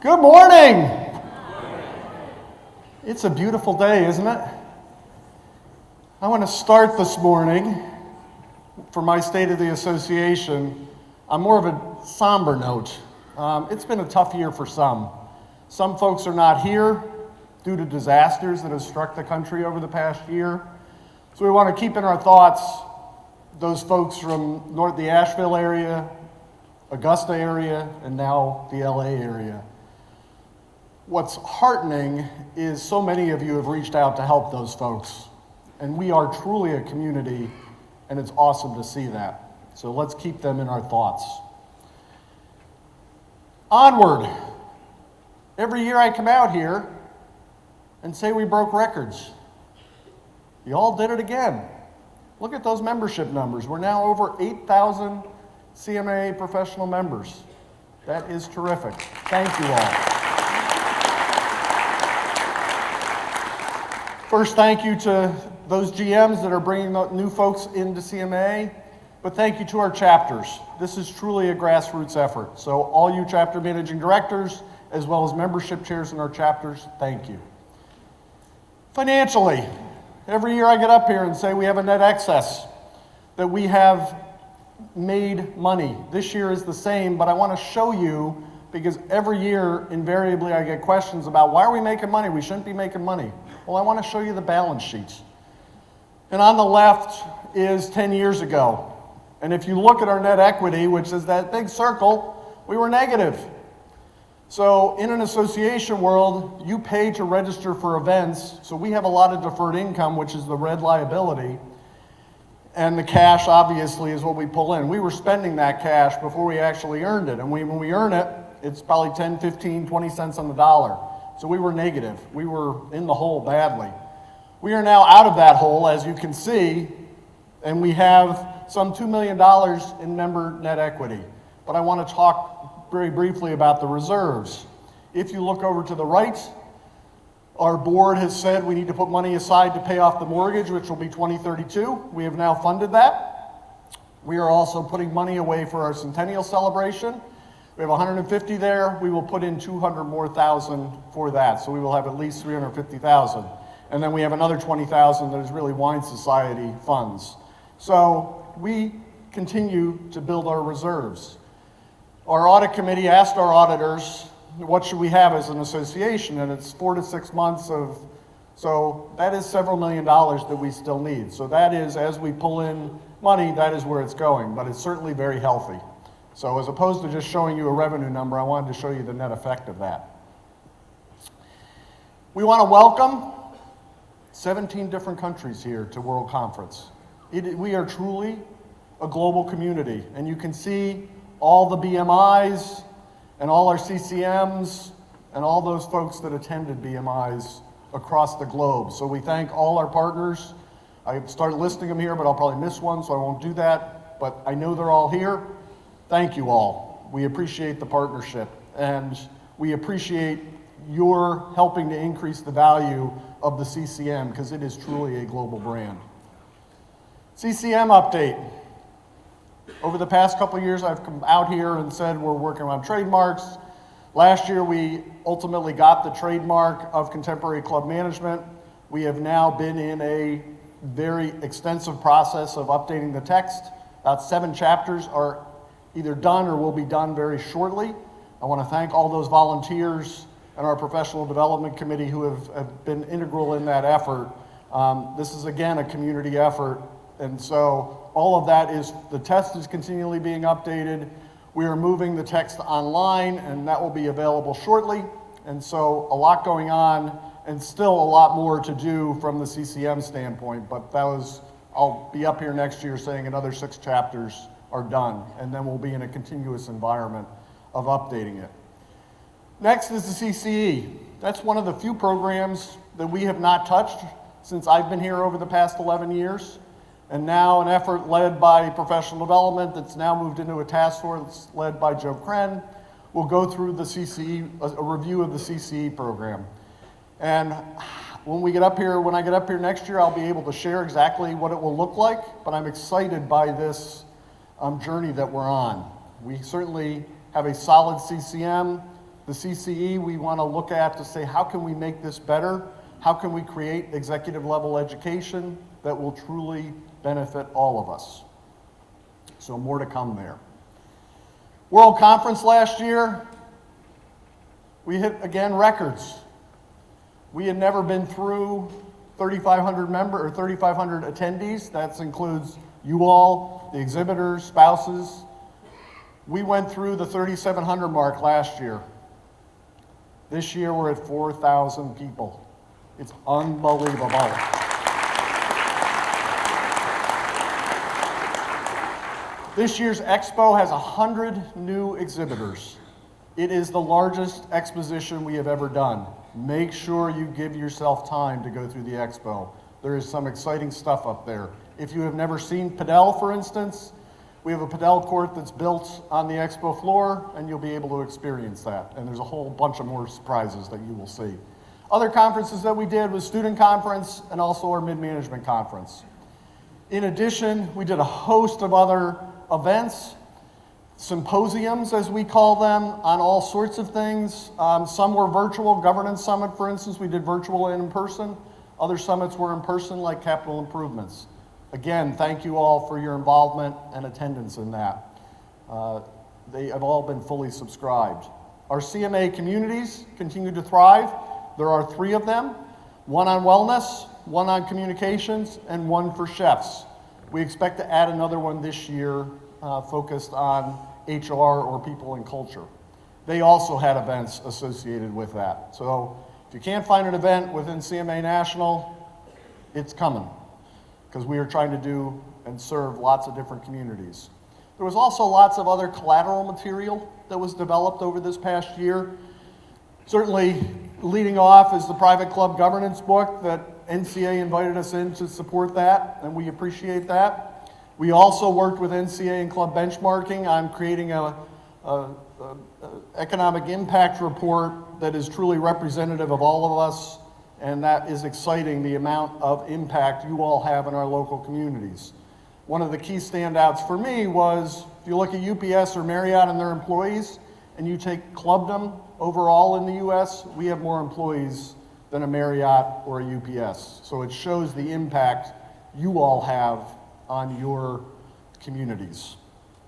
Good morning. It's a beautiful day, isn't it? I want to start this morning for my State of the Association on more of a somber note. It's been a tough year for some. Some folks are not here due to disasters that have struck the country over the past year. So we want to keep in our thoughts those folks from the Asheville area, Augusta area, and now the LA area. What's heartening is so many of you have reached out to help those folks. And we are truly a community, and it's awesome to see that. So let's keep them in our thoughts. Onward. Every year I come out here and say we broke records. You all did it again. Look at those membership numbers. We're now over 8,000 CMA professional members. That is terrific. Thank you all. First, thank you to those GMs that are bringing new folks into CMA, but thank you to our chapters. This is truly a grassroots effort. So all you chapter managing directors, as well as membership chairs in our chapters, thank you. Financially, every year I get up here and say we have a net excess, that we have made money. This year is the same, but I want to show you, because every year, invariably, I get questions about why are we making money? We shouldn't be making money. Well, I want to show you the balance sheets. And on the left is 10 years ago. And if you look at our net equity, which is that big circle, we were negative. So in an association world, you pay to register for events. So we have a lot of deferred income, which is the red liability. And the cash, obviously, is what we pull in. We were spending that cash before we actually earned it. And when we earn it, it's probably 10, 15, 20 cents on the dollar. So we were negative. We were in the hole badly. We are now out of that hole, as you can see, and we have some $2 million in member net equity. But I want to talk very briefly about the reserves. If you look over to the right, our board has said we need to put money aside to pay off the mortgage, which will be 2032. We have now funded that. We are also putting money away for our centennial celebration. We have 150 there. We will put in 200 more thousand for that. So we will have at least 350,000. And then we have another 20,000 that is really Wine Society funds. So we continue to build our reserves. Our audit committee asked our auditors, what should we have as an association? And it's 4 to 6 months of, so that is several $1 million that we still need. So that is, as we pull in money, that is where it's going, but it's certainly very healthy. So as opposed to just showing you a revenue number, I wanted to show you the net effect of that. We want to welcome 17 different countries here to World Conference. We are truly a global community, and you can see all the BMIs and all our CCMs and all those folks that attended BMIs across the globe. So we thank all our partners. I started listing them here, but I'll probably miss one, so I won't do that. But I know they're all here. Thank you all. We appreciate the partnership, and we appreciate your helping to increase the value of the CCM, because it is truly a global brand. CCM update. Over the past couple of years, I've come out here and said we're working on trademarks. Last year, we ultimately got the trademark of Contemporary Club Management. We have now been in a very extensive process of updating the text. About 7 chapters are either done or will be done very shortly. I want to thank all those volunteers and our professional development committee who have been integral in that effort. This is, again, a community effort. And so all of that is, the test is continually being updated. We are moving the text online, and that will be available shortly. And so a lot going on, and still a lot more to do from the CCM standpoint. But that was, I'll be up here next year saying another 6 chapters are done, and then we'll be in a continuous environment of updating it. Next is the CCE. That's one of the few programs that we have not touched since I've been here over the past 11 years. And now an effort led by professional development that's now moved into a task force led by Joe Kren will go through the CCE, a review of the CCE program. And when I get up here next year, I'll be able to share exactly what it will look like, but I'm excited by this journey that we're on. We certainly have a solid CCM. The CCE we want to look at to say, how can we make this better? How can we create executive level education that will truly benefit all of us? So more to come there. World Conference last year, we hit, again, records. We had never been through 3,500 attendees. That includes you all, the exhibitors, spouses. We went through the 3,700 mark last year. This year we're at 4,000 people. It's unbelievable. This year's Expo has 100 new exhibitors. It is the largest exposition we have ever done. Make sure you give yourself time to go through the Expo. There is some exciting stuff up there. If you have never seen Padel, for instance, we have a Padel court that's built on the Expo floor, and you'll be able to experience that. And there's a whole bunch of more surprises that you will see. Other conferences that we did was Student Conference and also our Mid-Management Conference. In addition, we did a host of other events, symposiums as we call them, on all sorts of things. Some were virtual. Governance Summit, for instance, we did virtual and in person. Other summits were in person, like capital improvements. Again, thank you all for your involvement and attendance in that. They have all been fully subscribed. Our CMA communities continue to thrive. There are 3 of them, one on wellness, one on communications, and one for chefs. We expect to add another one this year focused on HR or people and culture. They also had events associated with that. So if you can't find an event within CMA National, it's coming, because we are trying to do and serve lots of different communities. There was also lots of other collateral material that was developed over this past year. Certainly leading off is the private club governance book that NCA invited us in to support that, and we appreciate that. We also worked with NCA and club benchmarking on creating a economic impact report that is truly representative of all of us, and that is exciting, the amount of impact you all have in our local communities. One of the key standouts for me was, if you look at UPS or Marriott and their employees, and you take clubdom overall in the US, we have more employees than a Marriott or a UPS. So it shows the impact you all have on your communities.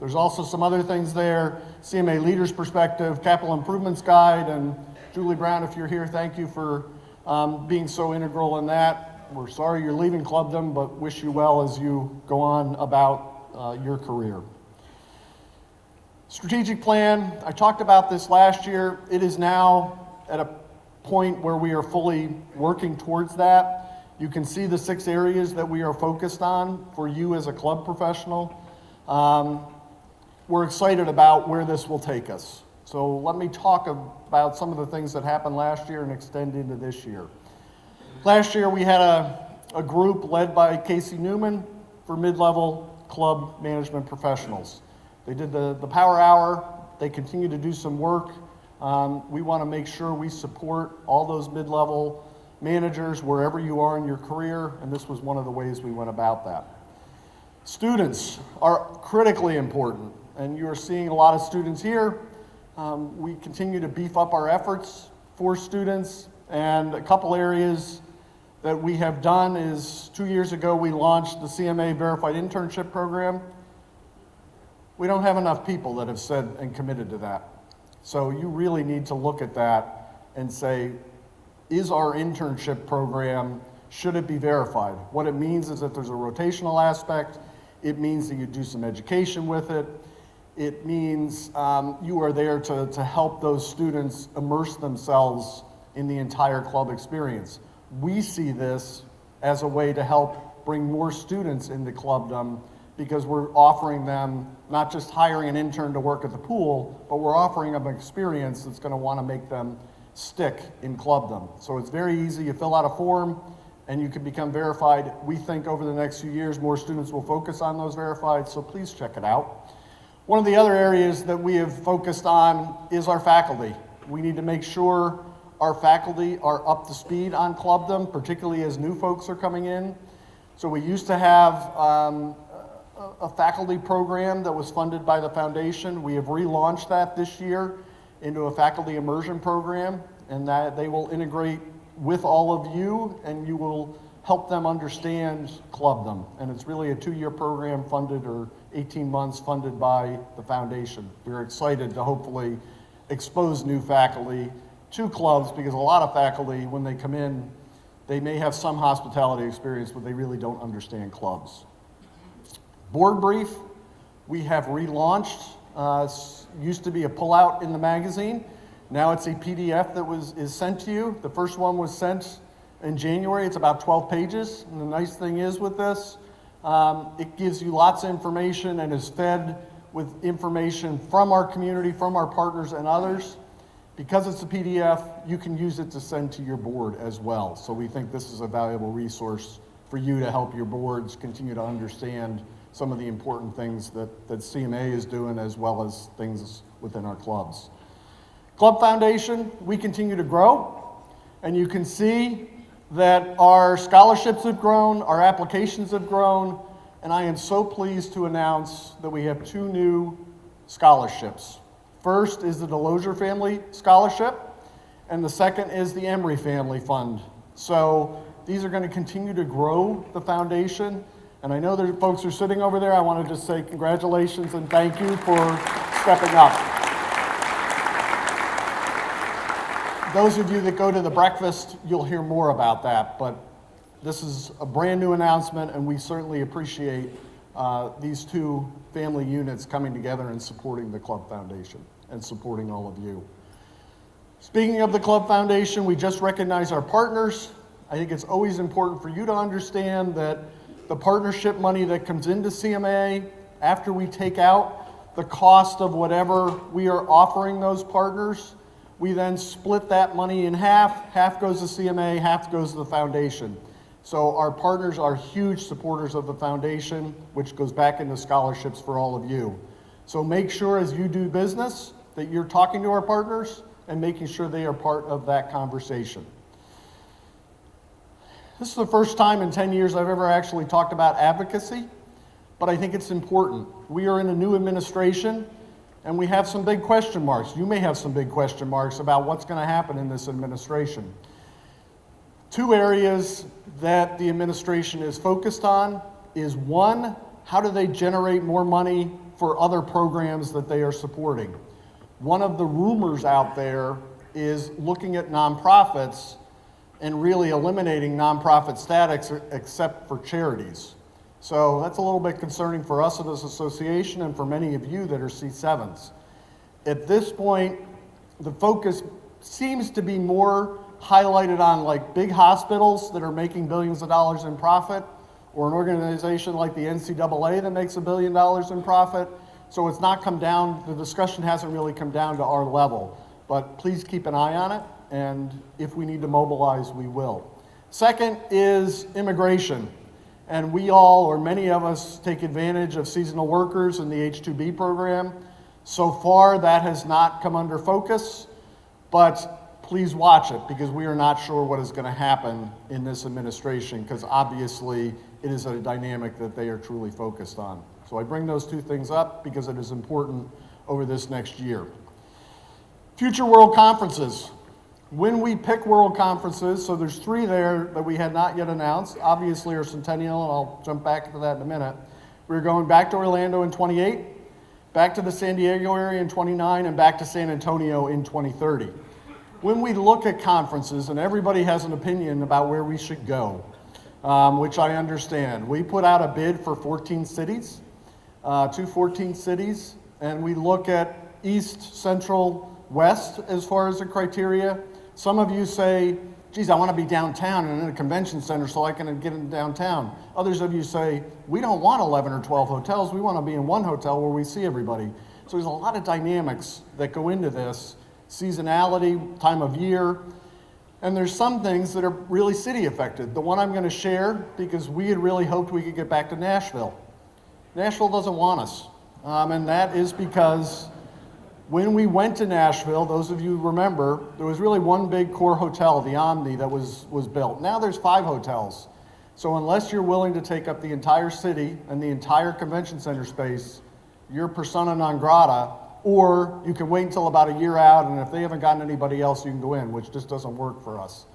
There's also some other things there, CMA Leaders Perspective, Capital Improvements Guide, and Julie Brown, if you're here, thank you for being so integral in that. We're sorry you're leaving clubdom, but wish you well as you go on about your career. Strategic plan, I talked about this last year. It is now at a point where we are fully working towards that. You can see the 6 areas that we are focused on for you as a club professional. We're excited about where this will take us. So let me talk about some of the things that happened last year and extend into this year. Last year we had a group led by Casey Newman for mid-level club management professionals. They did the Power Hour. They continue to do some work. We want to make sure we support all those mid-level managers wherever you are in your career, and this was one of the ways we went about that. Students are critically important, and you are seeing a lot of students here. We continue to beef up our efforts for students, and a couple areas that we have done is 2 years ago we launched the CMA Verified Internship Program. We don't have enough people that have said and committed to that. So you really need to look at that and say, is our internship program, should it be verified? What it means is that there's a rotational aspect. It means that you do some education with it. It means you are there to help those students immerse themselves in the entire club experience. We see this as a way to help bring more students into clubdom, because we're offering them not just hiring an intern to work at the pool, but we're offering them an experience that's going to want to make them stick in clubdom. So it's very easy. You fill out a form and you can become verified. We think over the next few years more students will focus on those verified, so please check it out. One of the other areas that we have focused on is our faculty. We need to make sure our faculty are up to speed on clubdom, particularly as new folks are coming in. So we used to have a faculty program that was funded by the foundation. We have relaunched that this year, into a faculty immersion program, and that they will integrate with all of you, and you will help them understand Clubdom. And it's really a 2-year program funded, or 18 months funded by the foundation. We're excited to hopefully expose new faculty to clubs, because a lot of faculty, when they come in, they may have some hospitality experience, but they really don't understand clubs. Board brief, we have relaunched. Used to be a pullout in the magazine. Now it's a PDF that is sent to you. The first one was sent in January. It's about 12 pages. And the nice thing is with this, it gives you lots of information and is fed with information from our community, from our partners and others. Because it's a PDF, you can use it to send to your board as well. So we think this is a valuable resource for you to help your boards continue to understand some of the important things that CMA is doing, as well as things within our clubs. Club Foundation, we continue to grow, and you can see that our scholarships have grown, our applications have grown, and I am so pleased to announce that we have 2 new scholarships. First is the Delosier Family Scholarship, and the second is the Emory Family Fund. So these are going to continue to grow the foundation, and I know that folks are sitting over there. I want to just say congratulations and thank you for stepping up. Those of you that go to the breakfast, you'll hear more about that, but this is a brand new announcement, and we certainly appreciate these 2 family units coming together and supporting the Club Foundation and supporting all of you. Speaking of the Club Foundation, we just recognize our partners. I think it's always important for you to understand that the partnership money that comes into CMA, after we take out the cost of whatever we are offering those partners, we then split that money in half. Half goes to CMA, half goes to the foundation. So our partners are huge supporters of the foundation, which goes back into scholarships for all of you. So make sure as you do business that you're talking to our partners and making sure they are part of that conversation. This is the first time in 10 years I've ever actually talked about advocacy, but I think it's important. We are in a new administration, and we have some big question marks. You may have some big question marks about what's going to happen in this administration. 2 areas that the administration is focused on is, 1, how do they generate more money for other programs that they are supporting? One of the rumors out there is looking at nonprofits and really eliminating nonprofit status except for charities. So that's a little bit concerning for us as an association and for many of you that are C7s. At this point, the focus seems to be more highlighted on like big hospitals that are making billions of dollars in profit, or an organization like the NCAA that makes $1 billion in profit. So it's not come down, the discussion hasn't really come down to our level, but please keep an eye on it, and if we need to mobilize, we will. Second is immigration, and we all, or many of us, take advantage of seasonal workers in the H-2B program. So far, that has not come under focus, but please watch it, because we are not sure what is going to happen in this administration, because obviously it is a dynamic that they are truly focused on. So I bring those 2 things up because it is important over this next year. Future World Conferences. When we pick World Conferences, so there's 3 there that we had not yet announced. Obviously our Centennial, and I'll jump back to that in a minute. We're going back to Orlando in 28, back to the San Diego area in 29, and back to San Antonio in 2030. When we look at conferences, and everybody has an opinion about where we should go, which I understand. We put out a bid for 14 cities, 14 cities, and we look at East, Central, West as far as the criteria. Some of you say, geez, I want to be downtown and in a convention center so I can get in downtown. Others of you say, we don't want 11 or 12 hotels, we want to be in one hotel where we see everybody. So there's a lot of dynamics that go into this, seasonality, time of year, and there's some things that are really city affected. The one I'm going to share, because we had really hoped we could get back to Nashville. Nashville doesn't want us, and that is because when we went to Nashville, those of you remember, there was really one big core hotel, the Omni, that was built. Now there's 5 hotels. So unless you're willing to take up the entire city and the entire convention center space, you're persona non grata, or you can wait until about a year out, and if they haven't gotten anybody else, you can go in, which just doesn't work for us.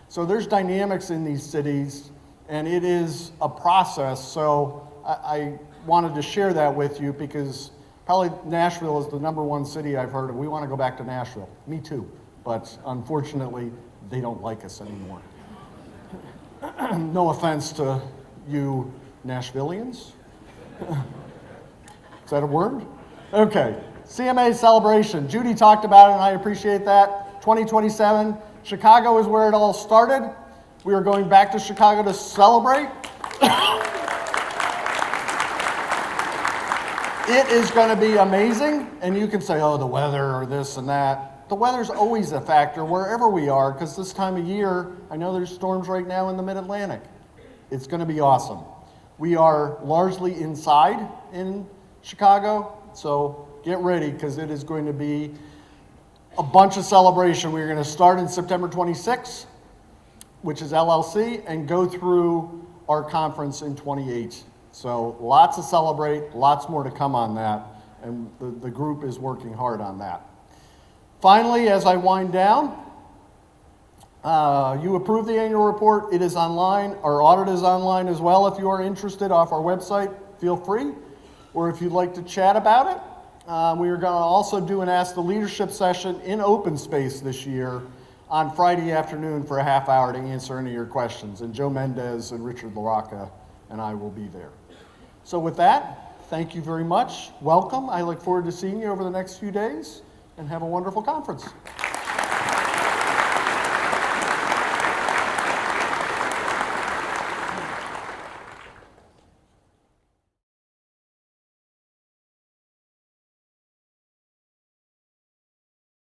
So there's dynamics in these cities, and it is a process. So I wanted to share that with you because probably Nashville is the #1 city I've heard of. We want to go back to Nashville. Me too. But unfortunately, they don't like us anymore. No offense to you Nashvillians. Is that a word? Okay. CMA celebration. Judy talked about it, and I appreciate that. 2027. Chicago is where it all started. We are going back to Chicago to celebrate. It is going to be amazing, and you can say, oh, the weather or this and that. The weather's always a factor wherever we are, because this time of year, I know there's storms right now in the Mid-Atlantic. It's going to be awesome. We are largely inside in Chicago, so get ready, because it is going to be a bunch of celebration. We're going to start in September 26th, which is LLC, and go through our conference in 28. So lots to celebrate, lots more to come on that, and the group is working hard on that. Finally, as I wind down, you approved the annual report. It is online. Our audit is online as well. If you are interested, off our website, feel free. Or if you'd like to chat about it, we are going to also do an Ask the Leadership session in open space this year on Friday afternoon for a half hour to answer any of your questions. And Joe Mendez and Richard LaRocca and I will be there. So with that, thank you very much. Welcome. I look forward to seeing you over the next few days, and have a wonderful conference.